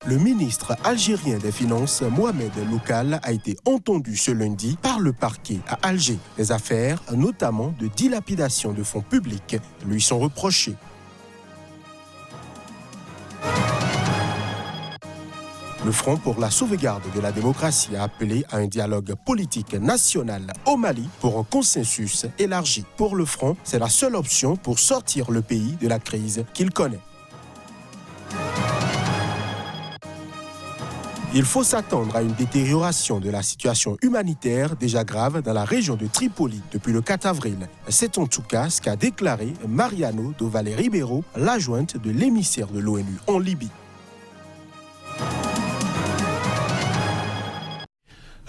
Le ministre algérien des Finances, Mohamed Loukal, a été entendu ce lundi par le parquet à Alger. Les affaires, notamment de dilapidation de fonds publics, lui sont reprochées. Le Front pour la sauvegarde de la démocratie a appelé à un dialogue politique national au Mali pour un consensus élargi. Pour le Front, c'est la seule option pour sortir le pays de la crise qu'il connaît. Il faut s'attendre à une détérioration de la situation humanitaire déjà grave dans la région de Tripoli depuis le 4 avril. C'est en tout cas ce qu'a déclaré Mariano do Valle Ribeiro, l'adjointe de l'émissaire de l'ONU en Libye.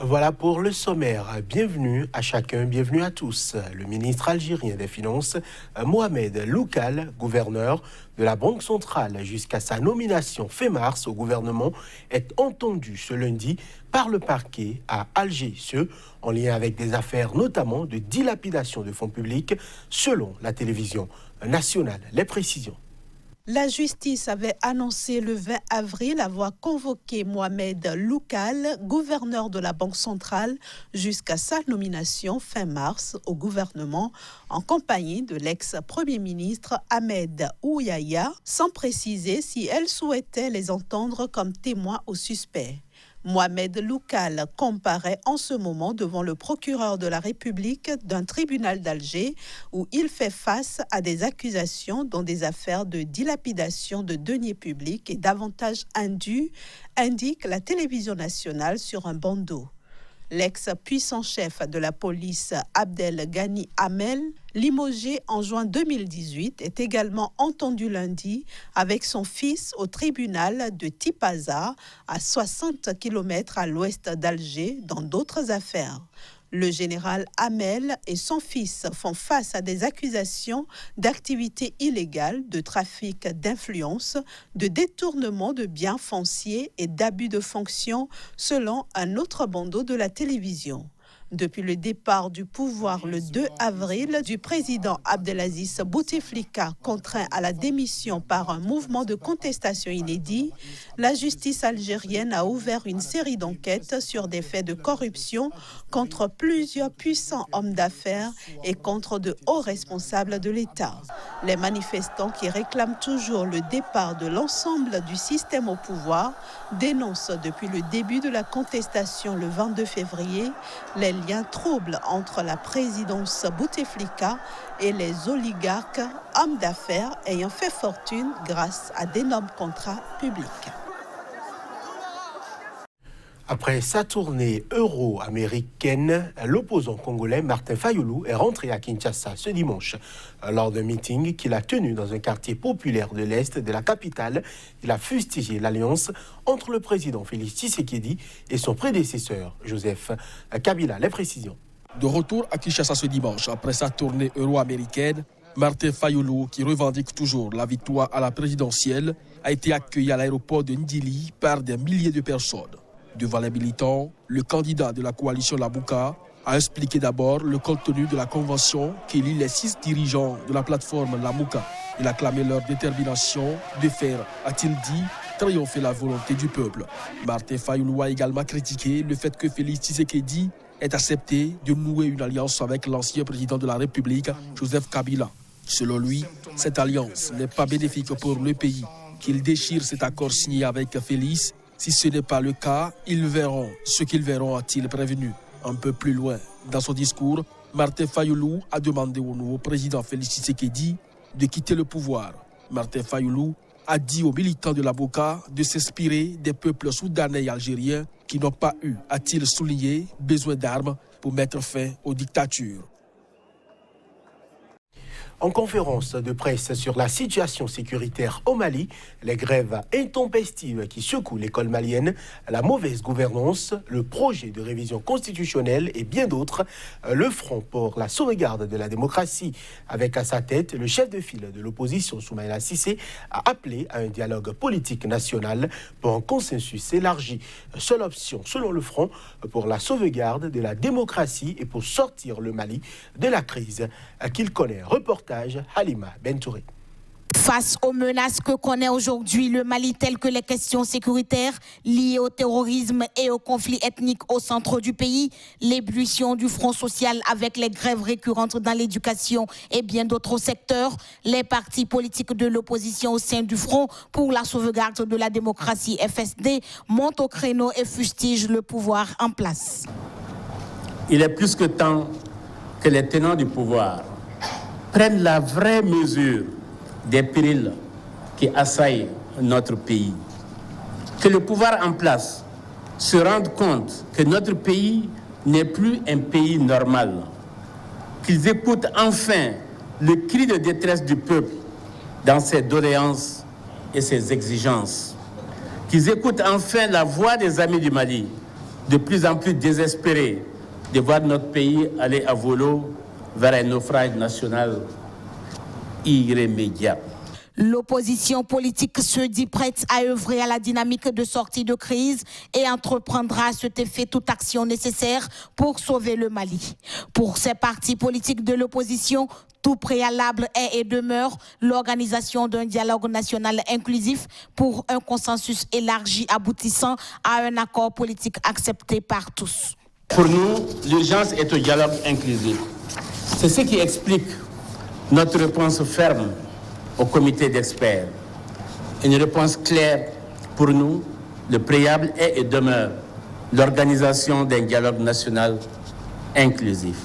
Voilà pour le sommaire. Bienvenue à chacun, bienvenue à tous. Le ministre algérien des Finances, Mohamed Loukal, gouverneur de la Banque centrale jusqu'à sa nomination fin mars au gouvernement, est entendu ce lundi par le parquet à Alger, ce en lien avec des affaires notamment de dilapidation de fonds publics selon la télévision nationale. Les précisions. La justice avait annoncé le 20 avril avoir convoqué Mohamed Loukal, gouverneur de la Banque centrale, jusqu'à sa nomination fin mars au gouvernement, en compagnie de l'ex-premier ministre Ahmed Ouyaya, sans préciser si elle souhaitait les entendre comme témoins au suspect. Mohamed Loukal comparaît en ce moment devant le procureur de la République d'un tribunal d'Alger où il fait face à des accusations dans des affaires de dilapidation de deniers publics et d'avantages indus, indique la télévision nationale sur un bandeau. L'ex-puissant chef de la police Abdel Ghani Hamel, limogé en juin 2018, est également entendu lundi avec son fils au tribunal de Tipaza, à 60 km à l'ouest d'Alger, dans d'autres affaires. Le général Hamel et son fils font face à des accusations d'activités illégales, de trafic d'influence, de détournement de biens fonciers et d'abus de fonction, selon un autre bandeau de la télévision. Depuis le départ du pouvoir le 2 avril du président Abdelaziz Bouteflika, contraint à la démission par un mouvement de contestation inédit, la justice algérienne a ouvert une série d'enquêtes sur des faits de corruption contre plusieurs puissants hommes d'affaires et contre de hauts responsables de l'État. Les manifestants qui réclament toujours le départ de l'ensemble du système au pouvoir dénoncent depuis le début de la contestation le 22 février les liens troubles entre la présidence Bouteflika et les oligarques, hommes d'affaires ayant fait fortune grâce à d'énormes contrats publics. Après sa tournée euro-américaine, l'opposant congolais Martin Fayulu est rentré à Kinshasa ce dimanche. Lors d'un meeting qu'il a tenu dans un quartier populaire de l'Est de la capitale, il a fustigé l'alliance entre le président Félix Tshisekedi et son prédécesseur, Joseph Kabila. Les précisions. De retour à Kinshasa ce dimanche, après sa tournée euro-américaine, Martin Fayulu, qui revendique toujours la victoire à la présidentielle, a été accueilli à l'aéroport de Ndili par des milliers de personnes. Devant les militants, le candidat de la coalition Labuka a expliqué d'abord le contenu de la convention qui lie les 6 dirigeants de la plateforme Lamuka. Il a clamé leur détermination de faire, a-t-il dit, triompher la volonté du peuple. Martin Fayulu a également critiqué le fait que Félix Tshisekedi ait accepté de nouer une alliance avec l'ancien président de la République, Joseph Kabila. Selon lui, cette alliance n'est pas bénéfique pour le pays. Qu'il déchire cet accord signé avec Félix. Si ce n'est pas le cas, ils verront ce qu'ils verront, a-t-il prévenu. Un peu plus loin, dans son discours, Martin Fayulu a demandé au nouveau président Félix Tshisekedi de quitter le pouvoir. Martin Fayulu a dit aux militants de l'Aboka de s'inspirer des peuples soudanais et algériens qui n'ont pas eu, a-t-il souligné, besoin d'armes pour mettre fin aux dictatures. En conférence de presse sur la situation sécuritaire au Mali, les grèves intempestives qui secouent l'école malienne, la mauvaise gouvernance, le projet de révision constitutionnelle et bien d'autres, le Front pour la sauvegarde de la démocratie, avec à sa tête le chef de file de l'opposition Soumaïla Cissé, a appelé à un dialogue politique national pour un consensus élargi. Seule option, selon le Front, pour la sauvegarde de la démocratie et pour sortir le Mali de la crise qu'il connaît. Reportage Halima Bentouré. Face aux menaces que connaît aujourd'hui le Mali, telles que les questions sécuritaires liées au terrorisme et au conflit ethnique au centre du pays, l'ébullition du front social avec les grèves récurrentes dans l'éducation et bien d'autres secteurs, les partis politiques de l'opposition au sein du Front pour la sauvegarde de la démocratie FSD montent au créneau et fustigent le pouvoir en place. Il est plus que temps que les tenants du pouvoir prennent la vraie mesure des périls qui assaillent notre pays. Que le pouvoir en place se rende compte que notre pays n'est plus un pays normal. Qu'ils écoutent enfin le cri de détresse du peuple dans ses doléances et ses exigences. Qu'ils écoutent enfin la voix des amis du Mali, de plus en plus désespérés de voir notre pays aller à volo vers un naufrage national irrémédiable. L'opposition politique se dit prête à œuvrer à la dynamique de sortie de crise et entreprendra à cet effet toute action nécessaire pour sauver le Mali. Pour ces partis politiques de l'opposition, tout préalable est et demeure l'organisation d'un dialogue national inclusif pour un consensus élargi aboutissant à un accord politique accepté par tous. Pour nous, l'urgence est au dialogue inclusif. C'est ce qui explique notre réponse ferme au comité d'experts. Une réponse claire pour nous, le préalable est et demeure l'organisation d'un dialogue national inclusif.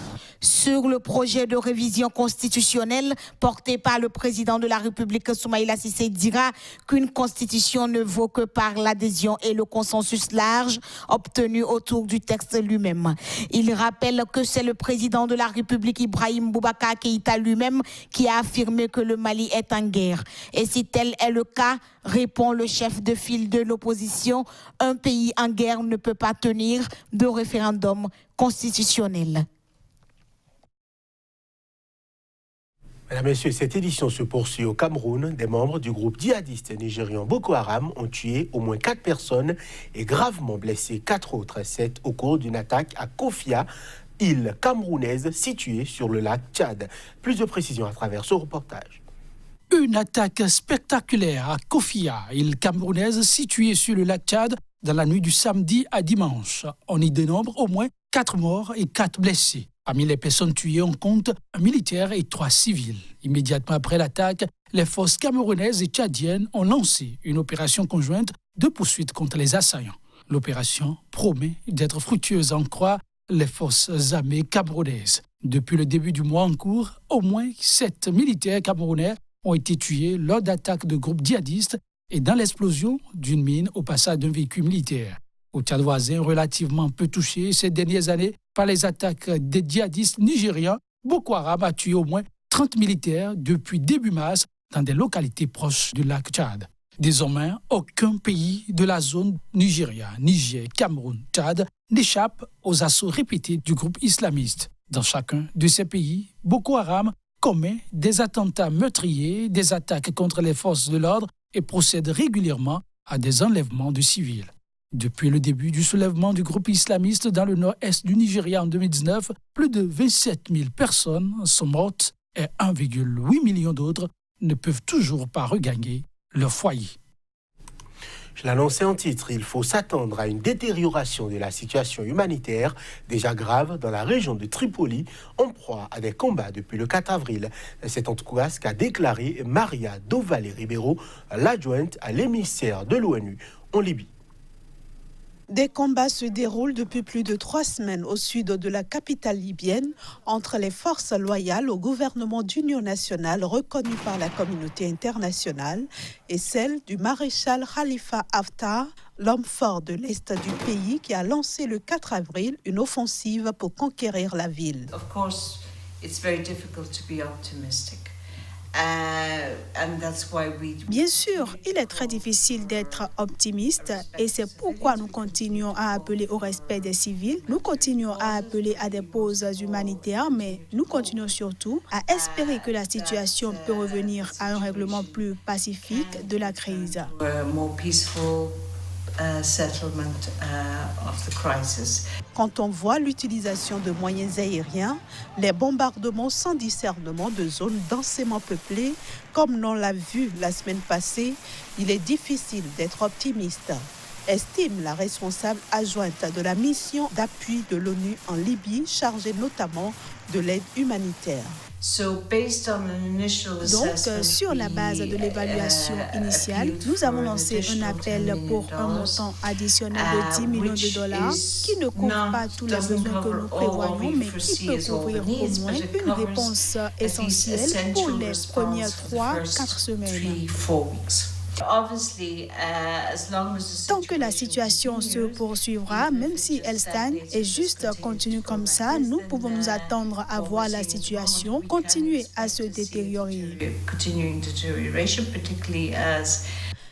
Sur le projet de révision constitutionnelle porté par le président de la République, Soumaïla Cissé, dira qu'une constitution ne vaut que par l'adhésion et le consensus large obtenu autour du texte lui-même. Il rappelle que c'est le président de la République, Ibrahim Boubacar Keïta lui-même, qui a affirmé que le Mali est en guerre. Et si tel est le cas, répond le chef de file de l'opposition, un pays en guerre ne peut pas tenir de référendum constitutionnel. Mesdames et messieurs, cette édition se poursuit au Cameroun. Des membres du groupe djihadiste nigérian Boko Haram ont tué au moins 4 personnes et gravement blessé 4 autres, 7 au cours d'une attaque à Kofia, île camerounaise située sur le lac Tchad. Plus de précisions à travers ce reportage. Une attaque spectaculaire à Kofia, île camerounaise située sur le lac Tchad, dans la nuit du samedi à dimanche. On y dénombre au moins 4 morts et 4 blessés. Parmi les personnes tuées, on compte un militaire et 3 civils. Immédiatement après l'attaque, les forces camerounaises et tchadiennes ont lancé une opération conjointe de poursuite contre les assaillants. L'opération promet d'être fructueuse, en croient les forces armées camerounaises. Depuis le début du mois en cours, au moins 7 militaires camerounais ont été tués lors d'attaques de groupes djihadistes et dans l'explosion d'une mine au passage d'un véhicule militaire. Au Tchad voisin, relativement peu touché ces dernières années par les attaques des djihadistes nigérians, Boko Haram a tué au moins 30 militaires depuis début mars dans des localités proches du lac Tchad. Désormais, aucun pays de la zone Nigeria, Niger, Cameroun, Tchad n'échappe aux assauts répétés du groupe islamiste. Dans chacun de ces pays, Boko Haram commet des attentats meurtriers, des attaques contre les forces de l'ordre et procède régulièrement à des enlèvements de civils. Depuis le début du soulèvement du groupe islamiste dans le nord-est du Nigeria en 2019, plus de 27 000 personnes sont mortes et 1,8 million d'autres ne peuvent toujours pas regagner leur foyer. Je l'annonçais en titre, il faut s'attendre à une détérioration de la situation humanitaire déjà grave dans la région de Tripoli, en proie à des combats depuis le 4 avril. C'est en tout cas ce qu'a déclaré Maria do Valle Ribeiro, l'adjointe à l'émissaire de l'ONU en Libye. Des combats se déroulent depuis plus de 3 semaines au sud de la capitale libyenne entre les forces loyales au gouvernement d'union nationale reconnu par la communauté internationale et celles du maréchal Khalifa Haftar, l'homme fort de l'est du pays qui a lancé le 4 avril une offensive pour conquérir la ville. Of course, it's very difficult to be optimistic. Bien sûr, il est très difficile d'être optimiste et c'est pourquoi nous continuons à appeler au respect des civils, nous continuons à appeler à des pauses humanitaires, mais nous continuons surtout à espérer que la situation peut revenir à un règlement plus pacifique de la crise. settlement of the crisis. Quand on voit l'utilisation de moyens aériens, les bombardements sans discernement de zones densément peuplées, comme l'on l'a vu la semaine passée, il est difficile d'être optimiste, estime la responsable adjointe de la mission d'appui de l'ONU en Libye, chargée notamment de l'aide humanitaire. Donc, sur la base de l'évaluation initiale, nous avons lancé un appel pour un montant additionnel de $10 millions qui ne couvre pas tous les besoins que nous prévoyons, mais qui peut couvrir au moins une réponse essentielle pour les premières 3-4 semaines. Tant que la situation se poursuivra, même si elle stagne et juste continue comme ça, nous pouvons nous attendre à voir la situation continuer à se détériorer.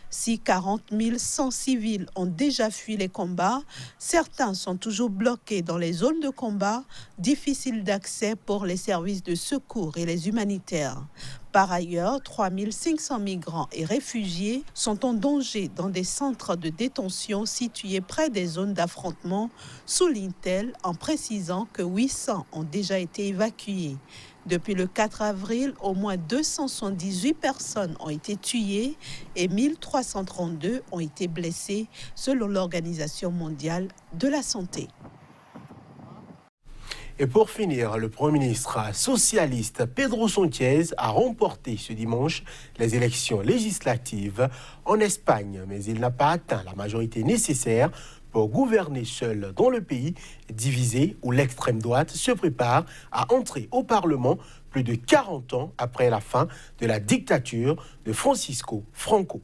Si 40 100 civils ont déjà fui les combats, certains sont toujours bloqués dans les zones de combat, difficiles d'accès pour les services de secours et les humanitaires. Par ailleurs, 3 500 migrants et réfugiés sont en danger dans des centres de détention situés près des zones d'affrontement, souligne-t-elle en précisant que 800 ont déjà été évacués. Depuis le 4 avril, au moins 278 personnes ont été tuées et 1332 ont été blessées, selon l'Organisation mondiale de la santé. Et pour finir, le Premier ministre socialiste Pedro Sánchez a remporté ce dimanche les élections législatives en Espagne, mais il n'a pas atteint la majorité nécessaire pour gouverner seul dans le pays divisé où l'extrême droite se prépare à entrer au Parlement plus de 40 ans après la fin de la dictature de Francisco Franco.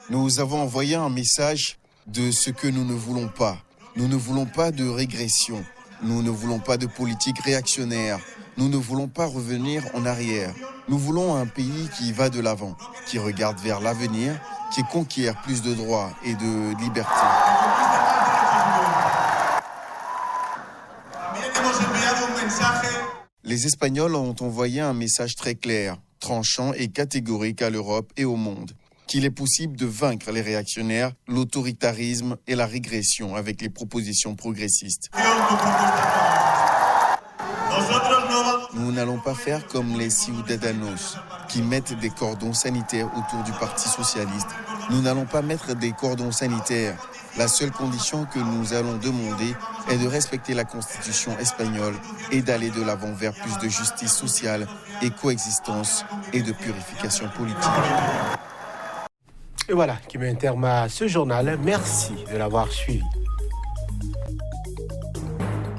Nous avons envoyé un message de ce que nous ne voulons pas. Nous ne voulons pas de régression. Nous ne voulons pas de politique réactionnaire. Nous ne voulons pas revenir en arrière. Nous voulons un pays qui va de l'avant, qui regarde vers l'avenir, qui conquiert plus de droits et de libertés. Les Espagnols ont envoyé un message très clair, tranchant et catégorique à l'Europe et au monde, qu'il est possible de vaincre les réactionnaires, l'autoritarisme et la régression avec les propositions progressistes. Nous n'allons pas faire comme les Ciudadanos, qui mettent des cordons sanitaires autour du Parti socialiste. Nous n'allons pas mettre des cordons sanitaires. La seule condition que nous allons demander est de respecter la Constitution espagnole et d'aller de l'avant vers plus de justice sociale et coexistence et de purification politique. Et voilà qui met un terme à ce journal. Merci de l'avoir suivi.